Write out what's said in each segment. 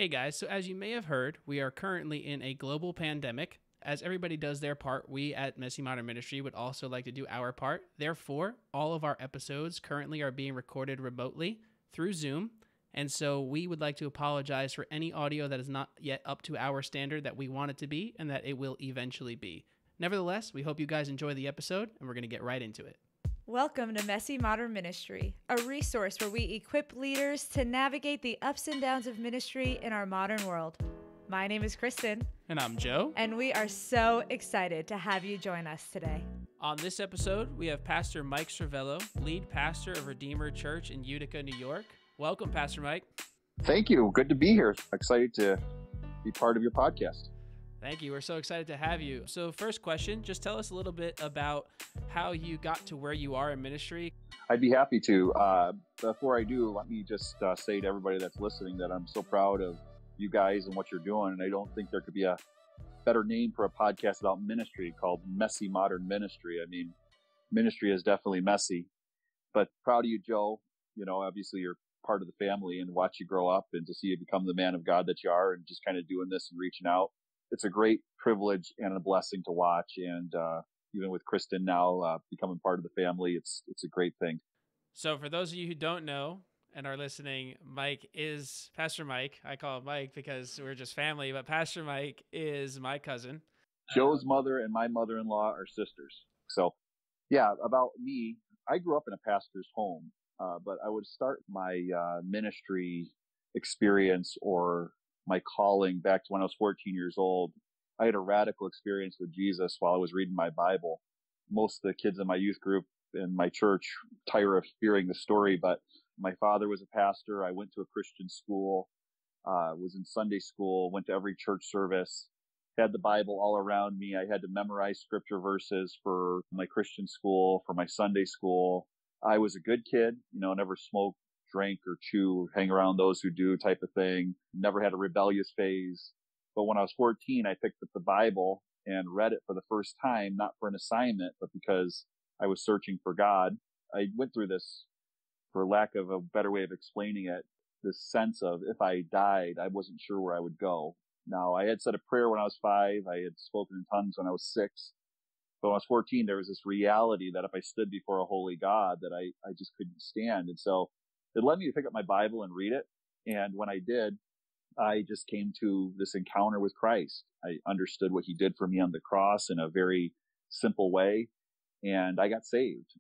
Hey guys, so as you may have heard, we are currently in a global pandemic. As everybody does their part, we at Messy Modern Ministry would also like to do our part. Therefore, all of our episodes currently are being recorded remotely through Zoom. And so we would like to apologize for any audio that is not yet up to our standard that we want it to be and that it will eventually be. Nevertheless, we hope you guys enjoy the episode and we're going to get right into it. Welcome to Messy Modern Ministry, a resource where we equip leaders to navigate the ups and downs of ministry in our modern world. My name is Kristen. And I'm Joe. And we are so excited to have you join us today. On this episode, we have Pastor Mike Servello, lead pastor of Redeemer Church in Utica, New York. Welcome, Pastor Mike. Thank you. Good to be here. Excited to be part of your podcast. Thank you. We're so excited to have you. So first question, just tell us a little bit about how you got to where you are in ministry. I'd be happy to. Before I do, let me just say to everybody that's listening that I'm so proud of you guys and what you're doing. And I don't think there could be a better name for a podcast about ministry called Messy Modern Ministry. I mean, ministry is definitely messy, but proud of you, Joe. You know, obviously you're part of the family and watch you grow up and to see you become the man of God that you are and just kind of doing this and reaching out. It's a great privilege and a blessing to watch. And even with Kristen now becoming part of the family, it's a great thing. So for those of you who don't know and are listening, Mike is Pastor Mike. I call him Mike because we're just family, but Pastor Mike is my cousin. Joe's mother and my mother-in-law are sisters. So yeah, about me, I grew up in a pastor's home, but I would start my ministry experience or my calling back to when I was 14 years old. I had a radical experience with Jesus while I was reading my Bible. Most of the kids in my youth group in my church tire of hearing the story, but my father was a pastor. I went to a Christian school, was in Sunday school, went to every church service, had the Bible all around me. I had to memorize scripture verses for my Christian school, for my Sunday school. I was a good kid, never smoked, drank or chew, hang around those who do type of thing. Never had a rebellious phase. But when I was 14, I picked up the Bible and read it for the first time, not for an assignment, but because I was searching for God. I went through this, for lack of a better way of explaining it, this sense of if I died, I wasn't sure where I would go. Now, I had said a prayer when I was 5. I had spoken in tongues when I was 6. But when I was 14, there was this reality that if I stood before a holy God, that I just couldn't stand. And so it led me to pick up my Bible and read it. And when I did, I just came to this encounter with Christ. I understood what he did for me on the cross in a very simple way. And I got saved.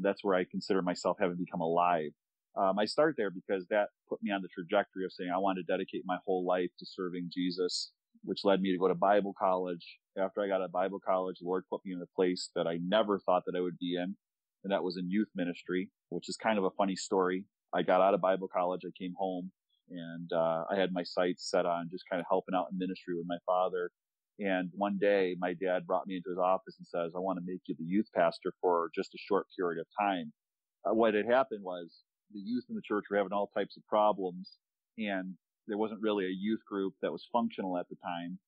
That's where I consider myself having become alive. I start there because that put me on the trajectory of saying I want to dedicate my whole life to serving Jesus, which led me to go to Bible college. After I got out of Bible college, the Lord put me in a place that I never thought that I would be in. And that was in youth ministry, which is kind of a funny story. I got out of Bible college. I came home and I had my sights set on just kind of helping out in ministry with my father. And one day my dad brought me into his office and says, I want to make you the youth pastor for just a short period of time. What had happened was the youth in the church were having all types of problems and there wasn't really a youth group that was functional at the time.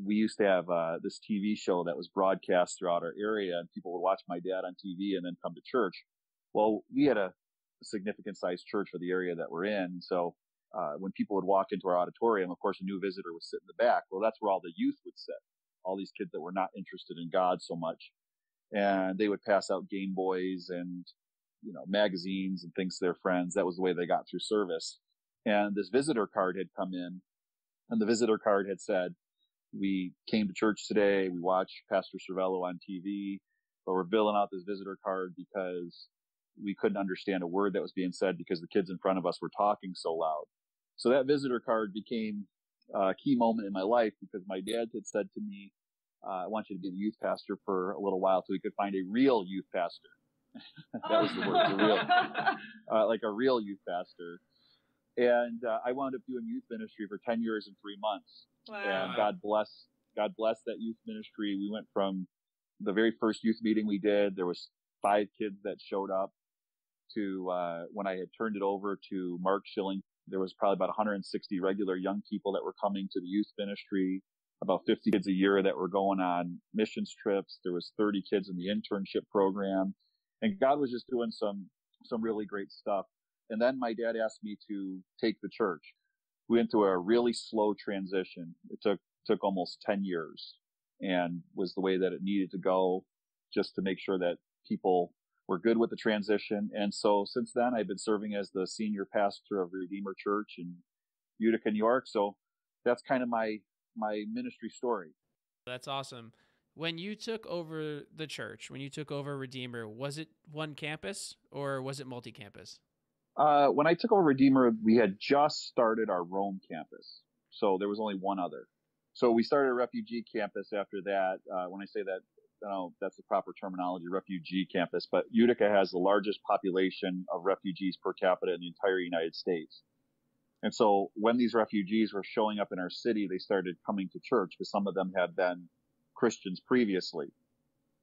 We used to have this TV show that was broadcast throughout our area and people would watch my dad on TV and then come to church. Well, we had a significant sized church for the area that we're in. So when people would walk into our auditorium, of course, a new visitor would sit in the back. Well, that's where all the youth would sit, all these kids that were not interested in God so much. And they would pass out Game Boys and, magazines and things to their friends. That was the way they got through service. And this visitor card had come in, and the visitor card had said, we came to church today. We watched Pastor Servello on TV, but we're filling out this visitor card because we couldn't understand a word that was being said because the kids in front of us were talking so loud. So that visitor card became a key moment in my life because my dad had said to me, I want you to be the youth pastor for a little while so we could find a real youth pastor. That was the word, like a real youth pastor. And I wound up doing youth ministry for 10 years and 3 months. Wow. And God bless that youth ministry. We went from the very first youth meeting we did, there was 5 kids that showed up, to when I had turned it over to Mark Schilling, there was probably about 160 regular young people that were coming to the youth ministry, about 50 kids a year that were going on missions trips. There was 30 kids in the internship program. And God was just doing some really great stuff. And then my dad asked me to take the church. we went through a really slow transition. It took almost 10 years and was the way that it needed to go, just to make sure that people were good with the transition. And so since then, I've been serving as the senior pastor of Redeemer Church in Utica, New York. So that's kind of my ministry story. That's awesome. When you took over the church, when you took over Redeemer, was it one campus or was it multi-campus? When I took over Redeemer, we had just started our Rome campus. So there was only one other. So we started a refugee campus after that. When I say that, I don't know if that's the proper terminology, refugee campus, but Utica has the largest population of refugees per capita in the entire United States. And so when these refugees were showing up in our city, they started coming to church because some of them had been Christians previously.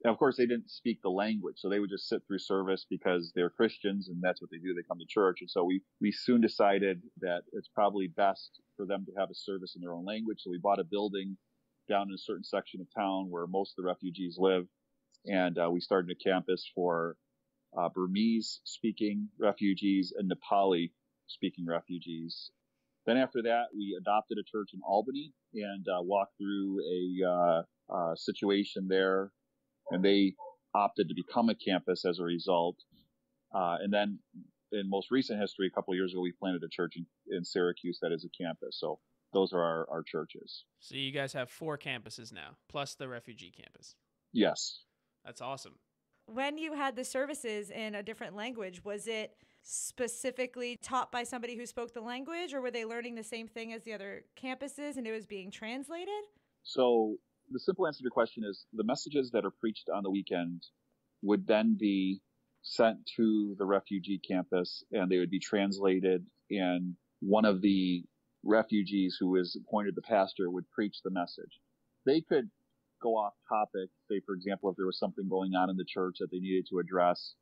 And of course, they didn't speak the language, so they would just sit through service because they're Christians and that's what they do. They come to church. And so we soon decided that it's probably best for them to have a service in their own language. So we bought a building down in a certain section of town where most of the refugees live. And we started a campus for Burmese speaking refugees and Nepali speaking refugees. Then after that, we adopted a church in Albany and walked through a situation there, and they opted to become a campus as a result. And then in most recent history, a couple of years ago, we planted a church in Syracuse that is a campus. So those are our churches. So you guys have 4 campuses now, plus the refugee campus. Yes. That's awesome. When you had the services in a different language, was it specifically taught by somebody who spoke the language, or were they learning the same thing as the other campuses and it was being translated? So the simple answer to your question is the messages that are preached on the weekend would then be sent to the refugee campus and they would be translated, and one of the refugees who is appointed the pastor would preach the message. They could go off topic, say, for example, if there was something going on in the church that they needed to address,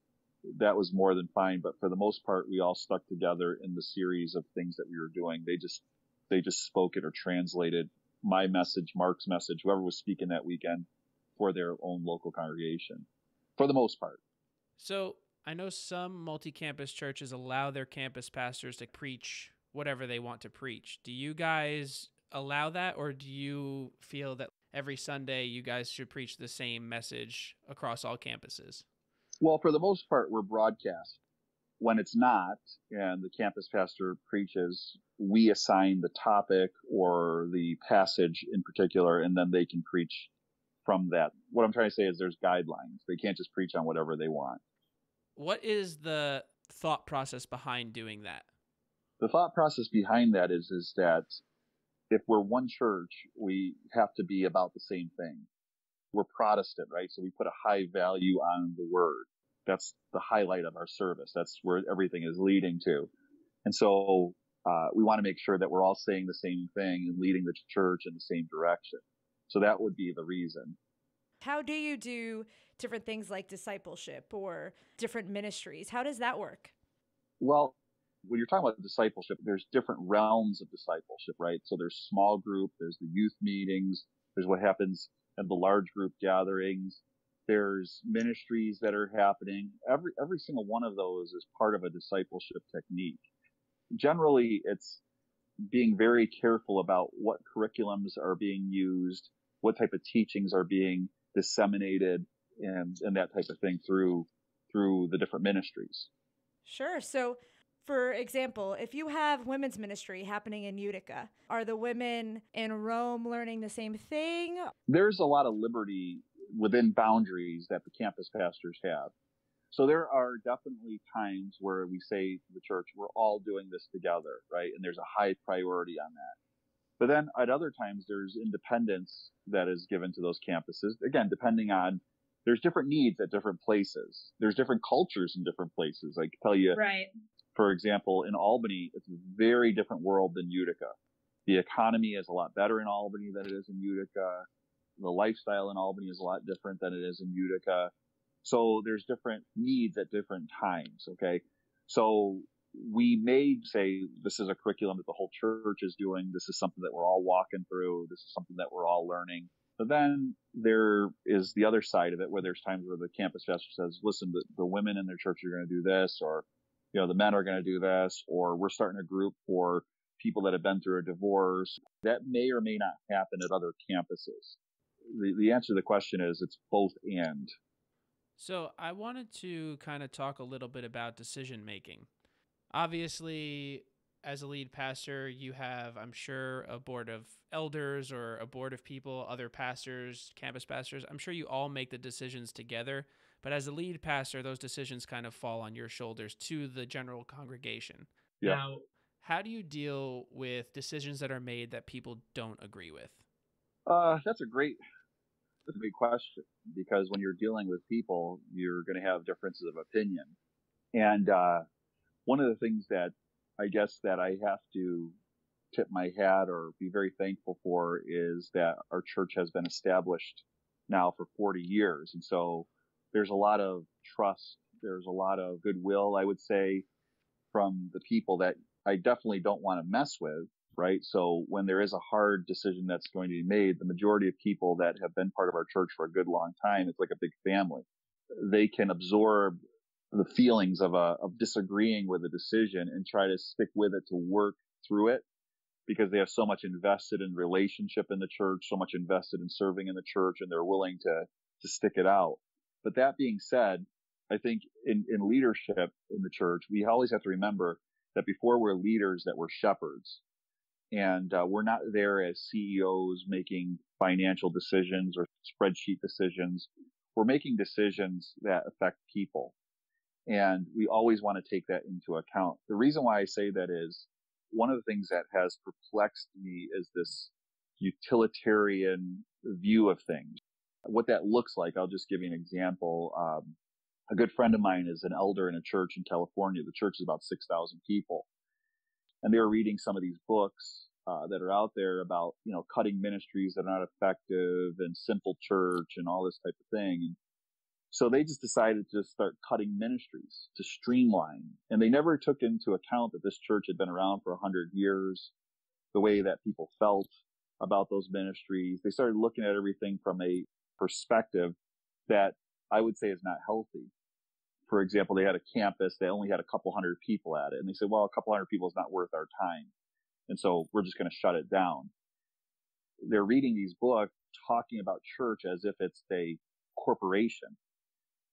that was more than fine. But for the most part, we all stuck together in the series of things that we were doing. They just spoke it or translated my message, Mark's message, whoever was speaking that weekend, for their own local congregation, for the most part. So I know some multi-campus churches allow their campus pastors to preach whatever they want to preach. Do you guys allow that, or do you feel that every Sunday you guys should preach the same message across all campuses? Well, for the most part, we're broadcast. When it's not, and the campus pastor preaches, we assign the topic or the passage in particular, and then they can preach from that. What I'm trying to say is there's guidelines. They can't just preach on whatever they want. What is the thought process behind doing that? The thought process behind that is that if we're one church, we have to be about the same thing. We're Protestant, right? So we put a high value on the word. That's the highlight of our service. That's where everything is leading to. And so we want to make sure that we're all saying the same thing and leading the church in the same direction. So that would be the reason. How do you do different things like discipleship or different ministries? How does that work? Well, when you're talking about discipleship, there's different realms of discipleship, right? So there's small group, there's the youth meetings, there's what happens at the large group gatherings. There's ministries that are happening. Every single one of those is part of a discipleship technique. Generally, it's being very careful about what curriculums are being used, what type of teachings are being disseminated, and that type of thing through the different ministries. Sure. So, for example, if you have women's ministry happening in Utica, are the women in Rome learning the same thing? There's a lot of liberty within boundaries that the campus pastors have. So there are definitely times where we say to the church, we're all doing this together, right? And there's a high priority on that. But then at other times, there's independence that is given to those campuses. Again, depending on, there's different needs at different places. There's different cultures in different places. I can tell you, right. For example, in Albany, it's a very different world than Utica. The economy is a lot better in Albany than it is in Utica. The lifestyle in Albany is a lot different than it is in Utica. So there's different needs at different times, okay? So we may say this is a curriculum that the whole church is doing. This is something that we're all walking through. This is something that we're all learning. But then there is the other side of it where there's times where the campus pastor says, listen, the women in their church are going to do this, or, the men are going to do this, or we're starting a group for people that have been through a divorce. That may or may not happen at other campuses. The answer to the question is it's both and. So I wanted to kind of talk a little bit about decision making. Obviously, as a lead pastor, you have, I'm sure, a board of elders or a board of people, other pastors, campus pastors. I'm sure you all make the decisions together. But as a lead pastor, those decisions kind of fall on your shoulders to the general congregation. Yeah. Now, how do you deal with decisions that are made that people don't agree with? That's a great question, because when you're dealing with people, you're going to have differences of opinion. And one of the things that I guess that I have to tip my hat or be very thankful for is that our church has been established now for 40 years. And so there's a lot of trust. There's a lot of goodwill, I would say, from the people that I definitely don't want to mess with, right? So when there is a hard decision that's going to be made, the majority of people that have been part of our church for a good long time, it's like a big family. They can absorb the feelings of disagreeing with a decision and try to stick with it to work through it, because they have so much invested in relationship in the church, so much invested in serving in the church, and they're willing to stick it out. But that being said, I think in leadership in the church, we always have to remember that before we're leaders, that we're shepherds. And we're not there as CEOs making financial decisions or spreadsheet decisions. We're making decisions that affect people. And we always want to take that into account. The reason why I say that is one of the things that has perplexed me is this utilitarian view of things. What that looks like, I'll just give you an example. A good friend of mine is an elder in a church in California. The church is about 6,000 people. And they were reading some of these books that are out there about, cutting ministries that are not effective and simple church and all this type of thing. And so they just decided to start cutting ministries to streamline. And they never took into account that this church had been around for 100 years, the way that people felt about those ministries. They started looking at everything from a perspective that I would say is not healthy. For example, they had a campus, they only had a couple hundred people at it. And they said, well, a couple hundred people is not worth our time. And so we're just going to shut it down. They're reading these books talking about church as if it's a corporation.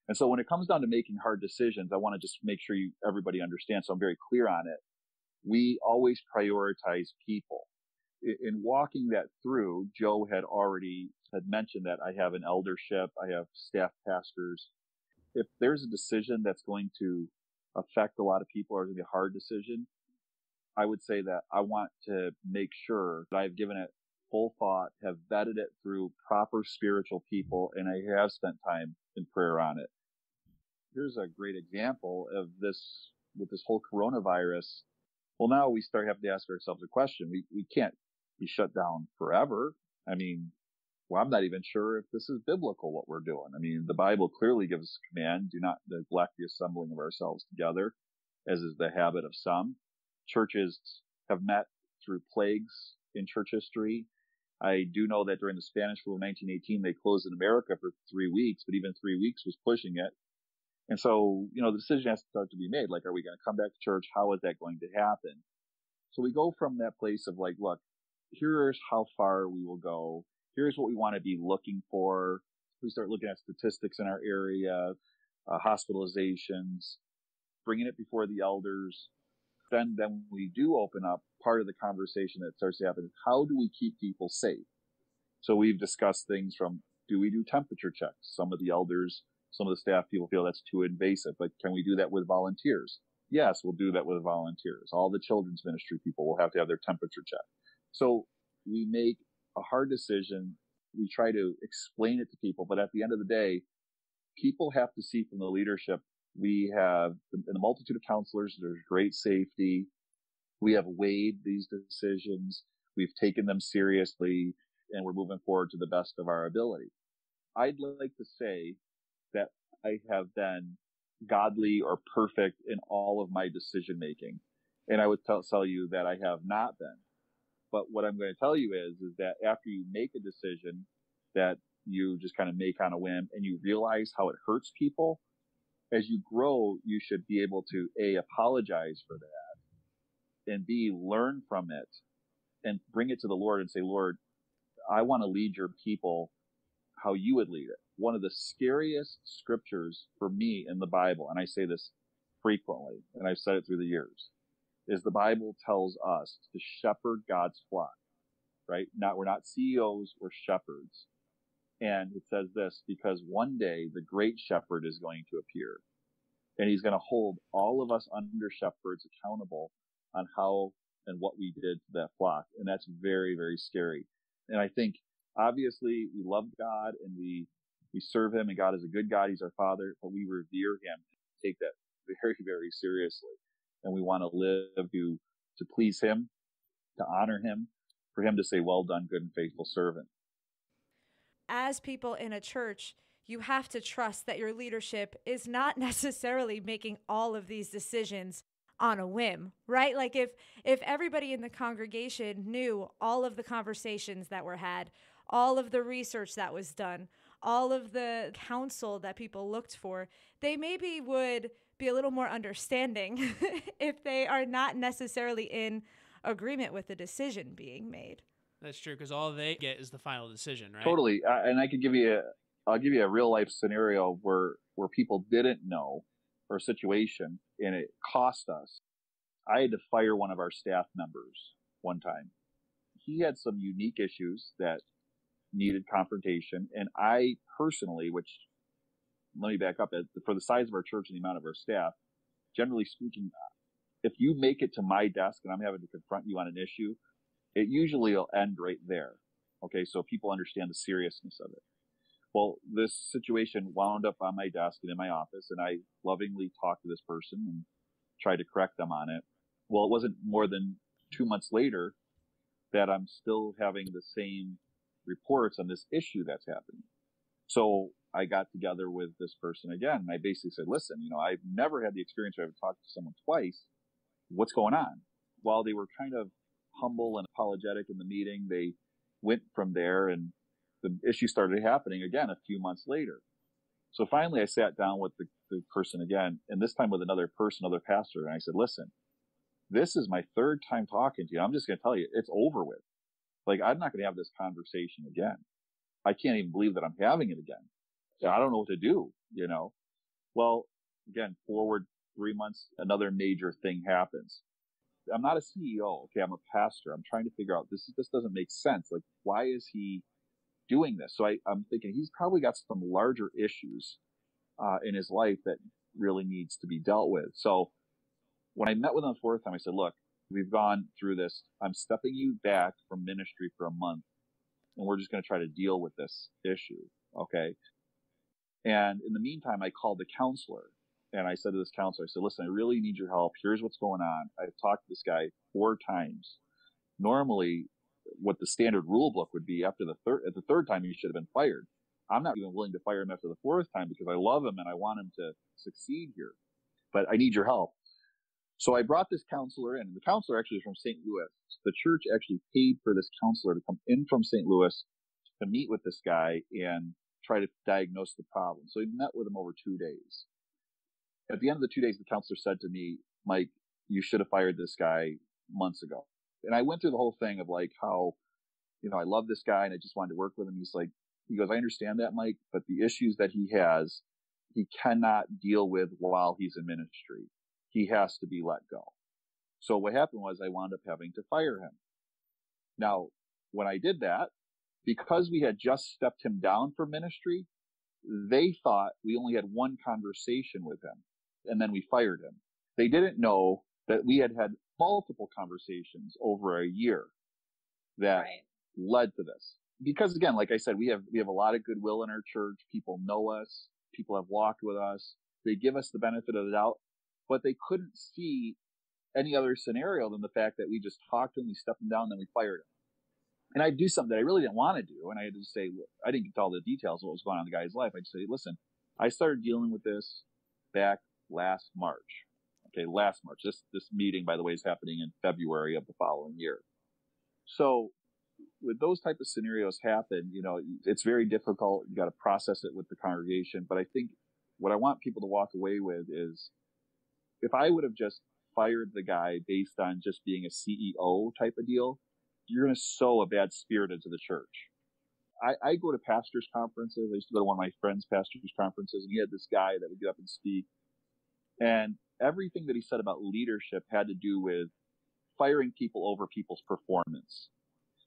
And so when it comes down to making hard decisions, I want to just make sure everybody understands, so I'm very clear on it. We always prioritize people. In walking that through, Joe had mentioned that I have an eldership, I have staff pastors. If there's a decision that's going to affect a lot of people or is going to be a hard decision, I would say that I want to make sure that I've given it full thought, have vetted it through proper spiritual people, and I have spent time in prayer on it. Here's a great example of this with this whole coronavirus. Well, now we start having to ask ourselves a question. We can't be shut down forever. I mean, well, I'm not even sure if this is biblical, what we're doing. I mean, the Bible clearly gives us a command, do not neglect the assembling of ourselves together, as is the habit of some. Churches have met through plagues in church history. I do know that during the Spanish flu of 1918, they closed in America for 3 weeks, but even 3 weeks was pushing it. And so, the decision has to start to be made. Like, are we going to come back to church? How is that going to happen? So we go from that place of like, look, here's how far we will go. Here's what we want to be looking for. We start looking at statistics in our area, hospitalizations, bringing it before the elders. Then we do open up part of the conversation that starts to happen is how do we keep people safe? So we've discussed things from, do we do temperature checks? Some of the elders, some of the staff people feel that's too invasive, but can we do that with volunteers? Yes, we'll do that with volunteers. All the children's ministry people will have to have their temperature checked. So we make a hard decision. We try to explain it to people, but at the end of the day, people have to see from the leadership, we have in the multitude of counselors, there's great safety. We have weighed these decisions. We've taken them seriously, and we're moving forward to the best of our ability. I'd like to say that I have been godly or perfect in all of my decision making. And I would tell you that I have not been. But what I'm going to tell you is that after you make a decision that you just kind of make on a whim and you realize how it hurts people, as you grow, you should be able to apologize for that and B, learn from it and bring it to the Lord and say, Lord, I want to lead your people how you would lead it. One of the scariest scriptures for me in the Bible, and I say this frequently, and I've said it through the years, is the Bible tells us to shepherd God's flock, right? We're not CEOs, we're shepherds. And it says this, because one day the great shepherd is going to appear, and he's going to hold all of us under shepherds accountable on how and what we did to that flock. And that's very, very scary. And I think obviously we love God and we serve him, and God is a good God. He's our Father, but we revere him, take that very, very seriously. And we want to live to please him, to honor him, for him to say, well done, good and faithful servant. As people in a church, you have to trust that your leadership is not necessarily making all of these decisions on a whim, right? Like if everybody in the congregation knew all of the conversations that were had, all of the research that was done, all of the counsel that people looked for, they maybe would be a little more understanding if they are not necessarily in agreement with the decision being made. That's true, because all they get is the final decision, right? Totally. And I'll give you a real life scenario where people didn't know, or a situation, and it cost us. I had to fire one of our staff members one time. He had some unique issues that needed confrontation, and I personally, which, let me back up, for the size of our church and the amount of our staff, generally speaking, if you make it to my desk and I'm having to confront you on an issue, it usually will end right there. Okay, so people understand the seriousness of it. Well, this situation wound up on my desk and in my office, and I lovingly talked to this person and tried to correct them on it. Well, it wasn't more than 2 months later that I'm still having the same reports on this issue that's happening. So I got together with this person again, and I basically said, listen, I've never had the experience where I've talked to someone twice. What's going on? While they were kind of humble and apologetic in the meeting, they went from there, and the issue started happening again a few months later. So finally I sat down with the person again, and this time with another pastor, and I said, listen, this is my third time talking to you. I'm just going to tell you, it's over with. Like, I'm not going to have this conversation again. I can't even believe that I'm having it again. I don't know what to do, Well, again, forward 3 months, another major thing happens. I'm not a CEO. Okay, I'm a pastor. I'm trying to figure out this doesn't make sense. Like, why is he doing this? So I'm thinking he's probably got some larger issues in his life that really needs to be dealt with. So when I met with him the fourth time, I said, look, we've gone through this. I'm stepping you back from ministry for a month, and we're just going to try to deal with this issue. Okay. And in the meantime, I called the counselor. And I said to this counselor, I said, listen, I really need your help. Here's what's going on. I've talked to this guy 4 times. Normally, what the standard rule book would be, at the third time, he should have been fired. I'm not even willing to fire him after the 4th time because I love him and I want him to succeed here. But I need your help. So I brought this counselor in. The counselor actually is from St. Louis. The church actually paid for this counselor to come in from St. Louis to meet with this guy and try to diagnose the problem. So he met with him over 2 days. At the end of the 2 days, the counselor said to me, Mike, you should have fired this guy months ago. And I went through the whole thing of like how, I love this guy and I just wanted to work with him. He goes, I understand that, Mike, but the issues that he has, he cannot deal with while he's in ministry. He has to be let go. So what happened was I wound up having to fire him. Now, when I did that, because we had just stepped him down from ministry, they thought we only had one conversation with him, and then we fired him. They didn't know that we had had multiple conversations over a year that led to this. Because again, like I said, we have a lot of goodwill in our church. People know us. People have walked with us. They give us the benefit of the doubt, but they couldn't see any other scenario than the fact that we just talked to him, we stepped him down, then we fired him. And I'd do something that I really didn't want to do. And I had to say, look, I didn't get all the details of what was going on in the guy's life. I'd say, listen, I started dealing with this back last March. Okay, last March. This meeting, by the way, is happening in February of the following year. So with those type of scenarios happen, it's very difficult. You got to process it with the congregation. But I think what I want people to walk away with is, if I would have just fired the guy based on just being a CEO type of deal, you're going to sow a bad spirit into the church. I go to pastors' conferences. I used to go to one of my friends' pastors' conferences, and he had this guy that would get up and speak. And everything that he said about leadership had to do with firing people over people's performance.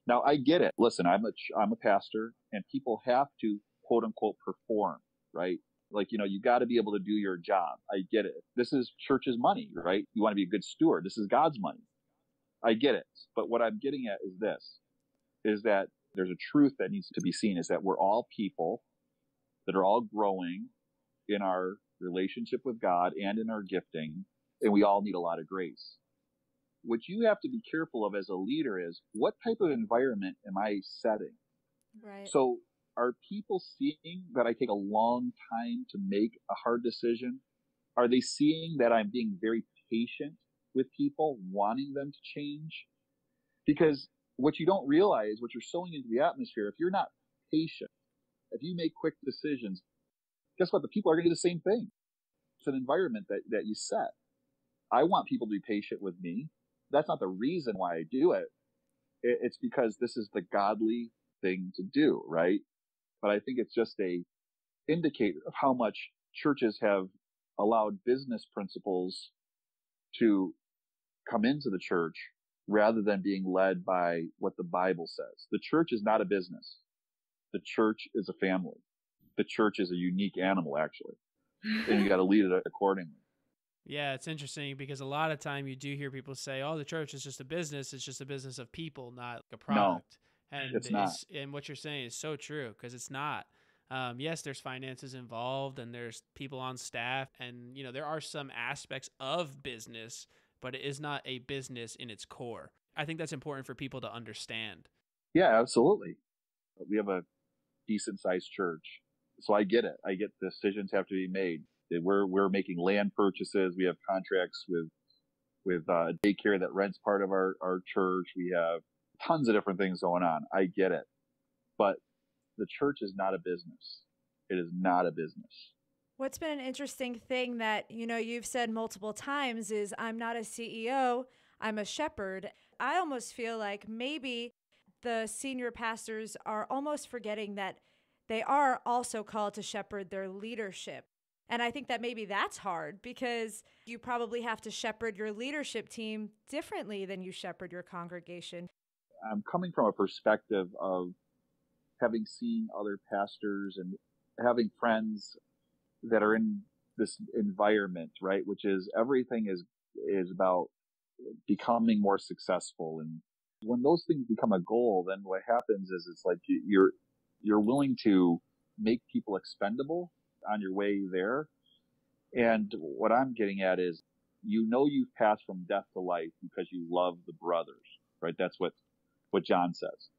Now, I get it. Listen, I'm a pastor, and people have to, quote unquote, perform, right? Like, you got to be able to do your job. I get it. This is church's money, right? You want to be a good steward. This is God's money. I get it. But what I'm getting at is this, is that there's a truth that needs to be seen, is that we're all people that are all growing in our relationship with God and in our gifting, and we all need a lot of grace. What you have to be careful of as a leader is, what type of environment am I setting? Right. So are people seeing that I take a long time to make a hard decision? Are they seeing that I'm being very patient with people, wanting them to change? Because what you don't realize, what you're sowing into the atmosphere, if you're not patient, if you make quick decisions, guess what? The people are going to do the same thing. It's an environment that you set. I want people to be patient with me. That's not the reason why I do it. It's because this is the godly thing to do, right? But I think it's just a indicator of how much churches have allowed business principles to come into the church rather than being led by what the Bible says. The church is not a business. The church is a family. The church is a unique animal, actually. And you got to lead it accordingly. Yeah, it's interesting because a lot of time you do hear people say, oh, the church is just a business. It's just a business of people, not a product. No, and it's not. And what you're saying is so true, because it's not. Yes, there's finances involved and there's people on staff, and there are some aspects of business, but it is not a business in its core. I think that's important for people to understand. Yeah, absolutely. We have a decent sized church, so I get it. I get decisions have to be made. We're making land purchases. We have contracts with daycare that rents part of our church. We have tons of different things going on. I get it. But the church is not a business. It is not a business. What's been an interesting thing that, you've said multiple times is, I'm not a CEO, I'm a shepherd. I almost feel like maybe the senior pastors are almost forgetting that they are also called to shepherd their leadership. And I think that maybe that's hard, because you probably have to shepherd your leadership team differently than you shepherd your congregation. I'm coming from a perspective of having seen other pastors and having friends that are in this environment, right? Which is everything is about becoming more successful. And when those things become a goal, then what happens is it's like you're willing to make people expendable on your way there. And what I'm getting at is, you've passed from death to life because you love the brothers, right? That's what John says.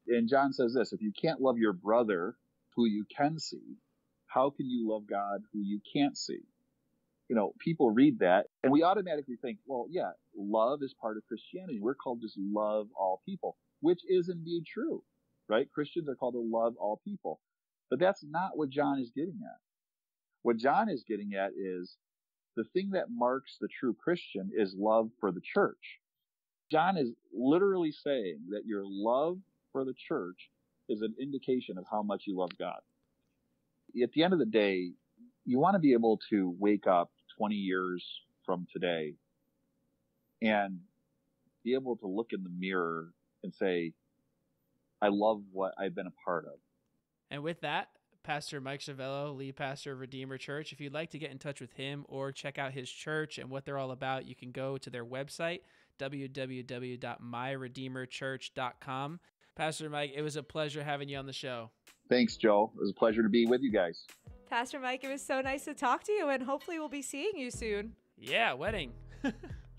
And John says this: if you can't love your brother who you can see, how can you love God who you can't see? People read that and we automatically think, well, yeah, love is part of Christianity. We're called to just love all people, which is indeed true, right? Christians are called to love all people. But that's not what John is getting at. What John is getting at is the thing that marks the true Christian is love for the church. John is literally saying that your love for the church is an indication of how much you love God. At the end of the day, you want to be able to wake up 20 years from today and be able to look in the mirror and say, I love what I've been a part of. And with that, Pastor Mike Servello, lead pastor of Redeemer Church. If you'd like to get in touch with him or check out his church and what they're all about, you can go to their website, www.myredeemerchurch.com. Pastor Mike, it was a pleasure having you on the show. Thanks, Joe. It was a pleasure to be with you guys. Pastor Mike, it was so nice to talk to you, and hopefully we'll be seeing you soon. Yeah, wedding.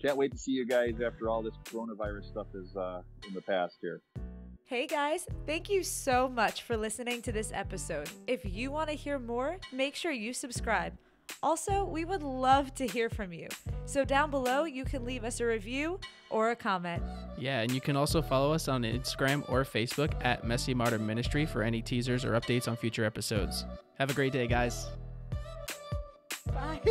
Can't wait to see you guys after all this coronavirus stuff is in the past here. Hey guys, thank you so much for listening to this episode. If you want to hear more, make sure you subscribe. Also, we would love to hear from you. So down below, you can leave us a review or a comment. Yeah, and you can also follow us on Instagram or Facebook at MessyModernMinistry for any teasers or updates on future episodes. Have a great day, guys. Bye.